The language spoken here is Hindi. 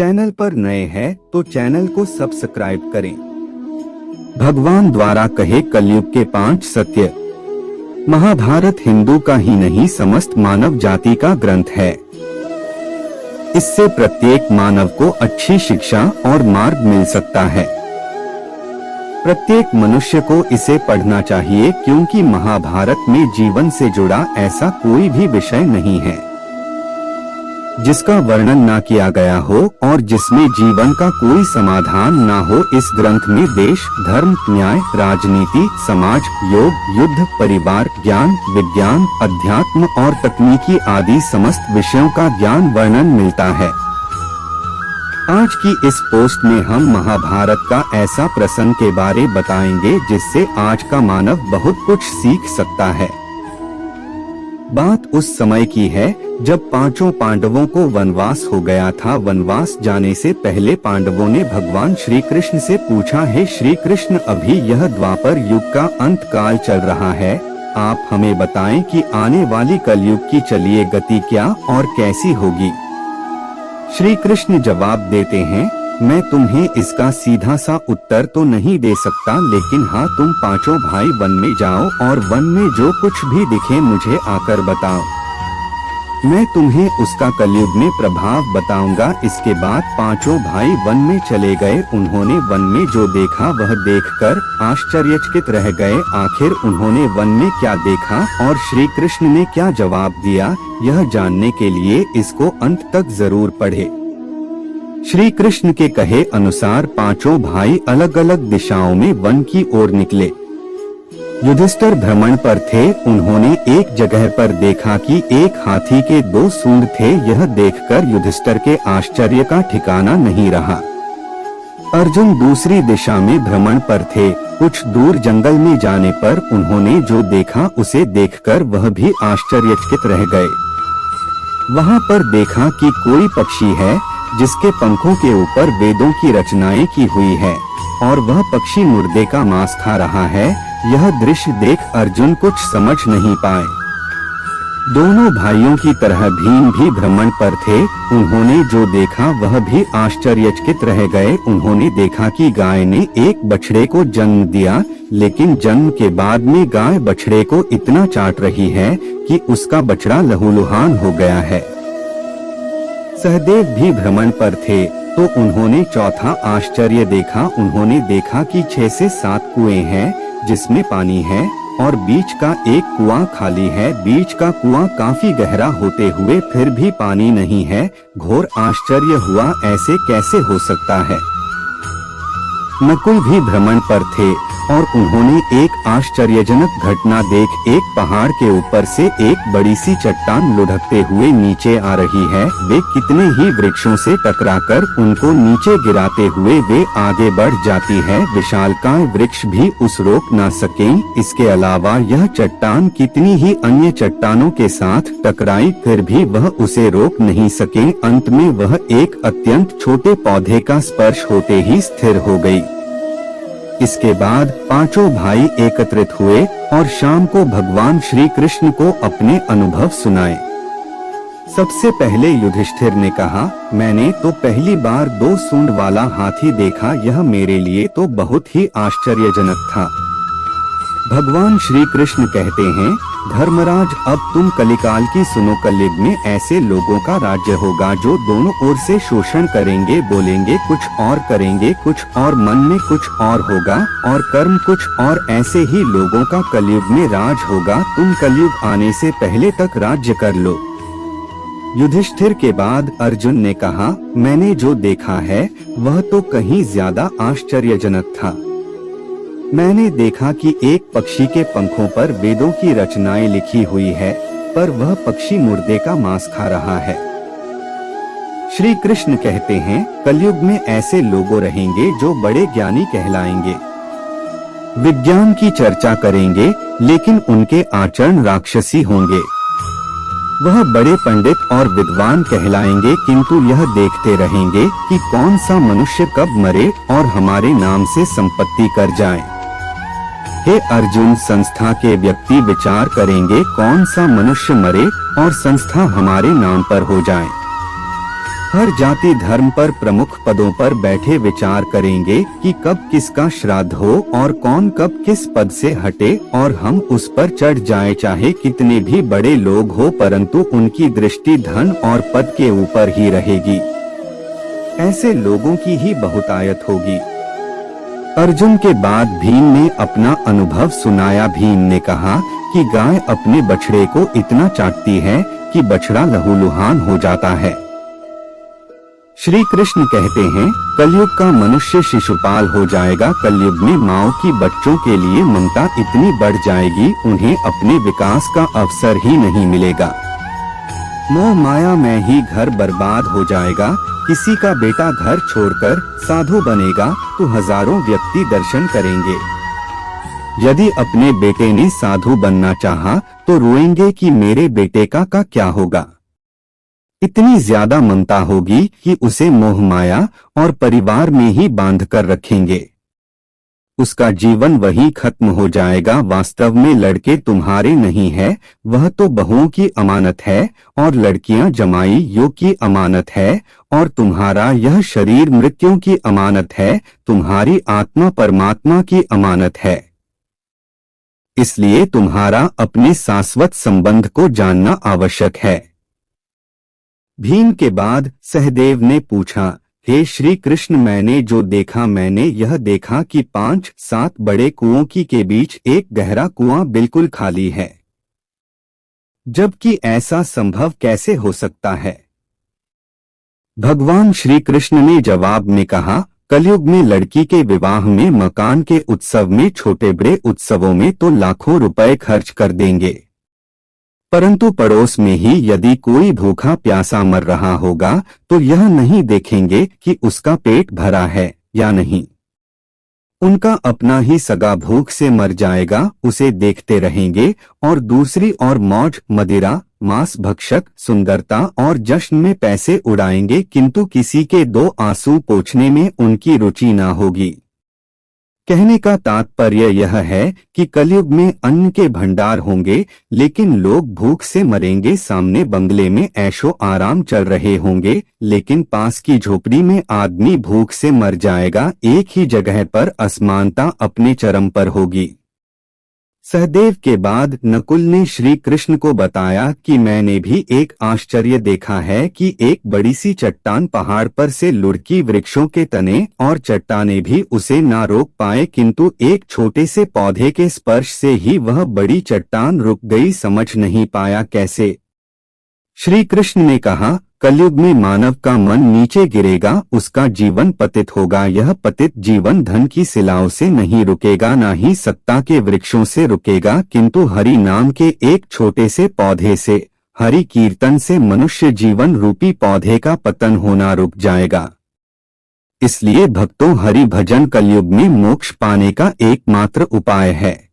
चैनल पर नए हैं तो चैनल को सब्सक्राइब करें। भगवान द्वारा कहे कलयुग के 5 सत्य। महाभारत हिंदू का ही नहीं समस्त मानव जाति का ग्रंथ है। इससे प्रत्येक मानव को अच्छी शिक्षा और मार्ग मिल सकता है। प्रत्येक मनुष्य को इसे पढ़ना चाहिए क्योंकि महाभारत में जीवन से जुड़ा ऐसा कोई भी विषय नहीं है जिसका वर्णन ना किया गया हो और जिसमें जीवन का कोई समाधान ना हो। इस ग्रंथ में देश, धर्म, न्याय, राजनीति, समाज, योग, युद्ध, परिवार, ज्ञान, विज्ञान, अध्यात्म और तकनीकी आदि समस्त विषयों का ज्ञान वर्णन मिलता है। आज की इस पोस्ट में हम महाभारत का ऐसा प्रसंग के बारे बताएंगे जिससे आज का मानव बहुत कुछ सीख सकता है। बात उस समय की है जब 5 पांडवों को वनवास हो गया था। वनवास जाने से पहले पांडवों ने भगवान श्री कृष्ण से पूछा, हे श्री कृष्ण, अभी यह द्वापर युग का अंत काल चल रहा है, आप हमें बताएं कि आने वाली कलयुग की चलिए गति क्या और कैसी होगी। श्री कृष्ण जवाब देते हैं, मैं तुम्हें इसका सीधा सा उत्तर तो नहीं दे सकता, लेकिन हाँ, तुम 5 भाई वन में जाओ और वन में जो कुछ भी दिखे मुझे आकर बताओ। मैं तुम्हें उसका कलयुग में प्रभाव बताऊंगा। इसके बाद 5 भाई वन में चले गए। उन्होंने वन में जो देखा वह देखकर आश्चर्यचकित रह गए। आखिर उन्होंने वन में क्या देखा और श्री कृष्ण ने क्या जवाब दिया, यह जानने के लिए इसको अंत तक जरूर पढ़े। श्री कृष्ण के कहे अनुसार 5 भाई अलग अलग दिशाओं में वन की ओर निकले। युधिष्ठिर भ्रमण पर थे। उन्होंने एक जगह पर देखा कि एक हाथी के 2 सूंड थे। यह देखकर युधिष्ठिर के आश्चर्य का ठिकाना नहीं रहा। अर्जुन दूसरी दिशा में भ्रमण पर थे। कुछ दूर जंगल में जाने पर उन्होंने जो देखा उसे देखकर वह भी आश्चर्यचकित रह गए। वहां पर देखा कि कोई पक्षी है जिसके पंखों के ऊपर वेदों की रचनाएं की हुई है और वह पक्षी मुर्दे का मांस खा रहा है। यह दृश्य देख अर्जुन कुछ समझ नहीं पाए। दोनों भाइयों की तरह भीम भी भ्रमण पर थे। उन्होंने जो देखा वह भी आश्चर्यचकित रह गए। उन्होंने देखा कि गाय ने एक बछड़े को जन्म दिया, लेकिन जन्म के बाद में गाय बछड़े को इतना चाट रही है कि उसका बछड़ा लहूलुहान हो गया है। सहदेव भी भ्रमण पर थे तो उन्होंने चौथा आश्चर्य देखा। उन्होंने देखा कि 6 से 7 कुएं हैं जिसमें पानी है और बीच का एक कुआं खाली है। बीच का कुआं काफी गहरा होते हुए फिर भी पानी नहीं है। घोर आश्चर्य हुआ, ऐसे कैसे हो सकता है। नकुल भी भ्रमण पर थे और उन्होंने एक आश्चर्यजनक घटना देख एक पहाड़ के ऊपर से एक बड़ी सी चट्टान लुढ़कते हुए नीचे आ रही है। वे कितने ही वृक्षों से टकराकर उनको नीचे गिराते हुए वे आगे बढ़ जाती है। विशालकाय वृक्ष भी उस रोक ना सकें। इसके अलावा यह चट्टान कितनी ही अन्य चट्टानों के साथ टकराई फिर भी वह उसे रोक नहीं सके। अंत में वह एक अत्यंत छोटे पौधे का स्पर्श होते ही स्थिर हो गई। इसके बाद 5 भाई एकत्रित हुए और शाम को भगवान श्री कृष्ण को अपने अनुभव सुनाए। सबसे पहले युधिष्ठिर ने कहा, मैंने तो पहली बार 2 सूंड वाला हाथी देखा। यह मेरे लिए तो बहुत ही आश्चर्यजनक था। भगवान श्री कृष्ण कहते हैं, धर्मराज, अब तुम कलिकाल की सुनो। कलयुग में ऐसे लोगों का राज्य होगा जो दोनों ओर से शोषण करेंगे, बोलेंगे कुछ और करेंगे कुछ और, मन में कुछ और होगा और कर्म कुछ और। ऐसे ही लोगों का कलयुग में राज होगा। तुम कलयुग आने से पहले तक राज्य कर लो। युधिष्ठिर के बाद अर्जुन ने कहा, मैंने जो देखा है वह तो कहीं ज्यादा आश्चर्यजनक था। मैंने देखा कि एक पक्षी के पंखों पर वेदों की रचनाएं लिखी हुई है, पर वह पक्षी मुर्दे का मांस खा रहा है। श्री कृष्ण कहते हैं, कलयुग में ऐसे लोग रहेंगे जो बड़े ज्ञानी कहलाएंगे, विज्ञान की चर्चा करेंगे, लेकिन उनके आचरण राक्षसी होंगे। वह बड़े पंडित और विद्वान कहलाएंगे, किंतु यह देखते रहेंगे कि कौन सा मनुष्य कब मरे और हमारे नाम से संपत्ति कर जाए। हे अर्जुन, संस्था के व्यक्ति विचार करेंगे कौन सा मनुष्य मरे और संस्था हमारे नाम पर हो जाए। हर जाति धर्म पर प्रमुख पदों पर बैठे विचार करेंगे कि कब किसका श्राद्ध हो और कौन कब किस पद से हटे और हम उस पर चढ़ जाएं, चाहे कितने भी बड़े लोग हो, परंतु उनकी दृष्टि धन और पद के ऊपर ही रहेगी। ऐसे लोगों की ही बहुतायत होगी। अर्जुन के बाद भीम ने अपना अनुभव सुनाया। भीम ने कहा कि गाय अपने बछड़े को इतना चाटती है कि बछड़ा लहूलुहान हो जाता है। श्री कृष्ण कहते हैं, कलयुग का मनुष्य शिशुपाल हो जाएगा। कलयुग में माओ की बच्चों के लिए ममता इतनी बढ़ जाएगी, उन्हें अपने विकास का अवसर ही नहीं मिलेगा। मोह माया में ही घर बर्बाद हो जाएगा। किसी का बेटा घर छोड़कर साधु बनेगा तो हजारों व्यक्ति दर्शन करेंगे। यदि अपने बेटे ने साधु बनना चाहा तो रोएंगे कि मेरे बेटे का क्या होगा। इतनी ज्यादा ममता होगी कि उसे मोह माया और परिवार में ही बांध कर रखेंगे। उसका जीवन वही खत्म हो जाएगा। वास्तव में लड़के तुम्हारे नहीं है, वह तो बहुओं की अमानत है और लड़कियां जमाइयों की अमानत है और तुम्हारा यह शरीर मृत्युओं की अमानत है। तुम्हारी आत्मा परमात्मा की अमानत है। इसलिए तुम्हारा अपने शाश्वत संबंध को जानना आवश्यक है। भीम के बाद सहदेव ने पूछा, हे श्री कृष्ण, मैंने जो देखा, मैंने यह देखा कि 5-7 बड़े कुओं के बीच एक गहरा कुआं बिल्कुल खाली है। जबकि ऐसा संभव कैसे हो सकता है? भगवान श्री कृष्ण ने जवाब में कहा, कलयुग में लड़की के विवाह में, मकान के उत्सव में, छोटे बड़े उत्सवों में तो लाखों रुपए खर्च कर देंगे, परंतु पड़ोस में ही यदि कोई भूखा प्यासा मर रहा होगा तो यह नहीं देखेंगे कि उसका पेट भरा है या नहीं। उनका अपना ही सगा भूख से मर जाएगा, उसे देखते रहेंगे और दूसरी ओर मौज मदिरा, मांस भक्षक, सुंदरता और जश्न में पैसे उड़ाएंगे, किंतु किसी के 2 आंसू पोंछने में उनकी रुचि ना होगी। कहने का तात्पर्य यह है कि कलयुग में अन्न के भंडार होंगे लेकिन लोग भूख से मरेंगे। सामने बंगले में ऐशो आराम चल रहे होंगे लेकिन पास की झोपड़ी में आदमी भूख से मर जाएगा। एक ही जगह पर असमानता अपने चरम पर होगी। सहदेव के बाद नकुल ने श्री कृष्ण को बताया कि मैंने भी एक आश्चर्य देखा है कि एक बड़ी सी चट्टान पहाड़ पर से लुढ़की, वृक्षों के तने और चट्टानें भी उसे ना रोक पाए, किंतु एक छोटे से पौधे के स्पर्श से ही वह बड़ी चट्टान रुक गई। समझ नहीं पाया कैसे। श्री कृष्ण ने कहा, कलयुग में मानव का मन नीचे गिरेगा, उसका जीवन पतित होगा। यह पतित जीवन धन की शिलाओं से नहीं रुकेगा, ना ही सत्ता के वृक्षों से रुकेगा, किंतु हरि नाम के एक छोटे से पौधे से, हरि कीर्तन से मनुष्य जीवन रूपी पौधे का पतन होना रुक जाएगा। इसलिए भक्तों, हरि भजन कलयुग में मोक्ष पाने का एकमात्र उपाय है।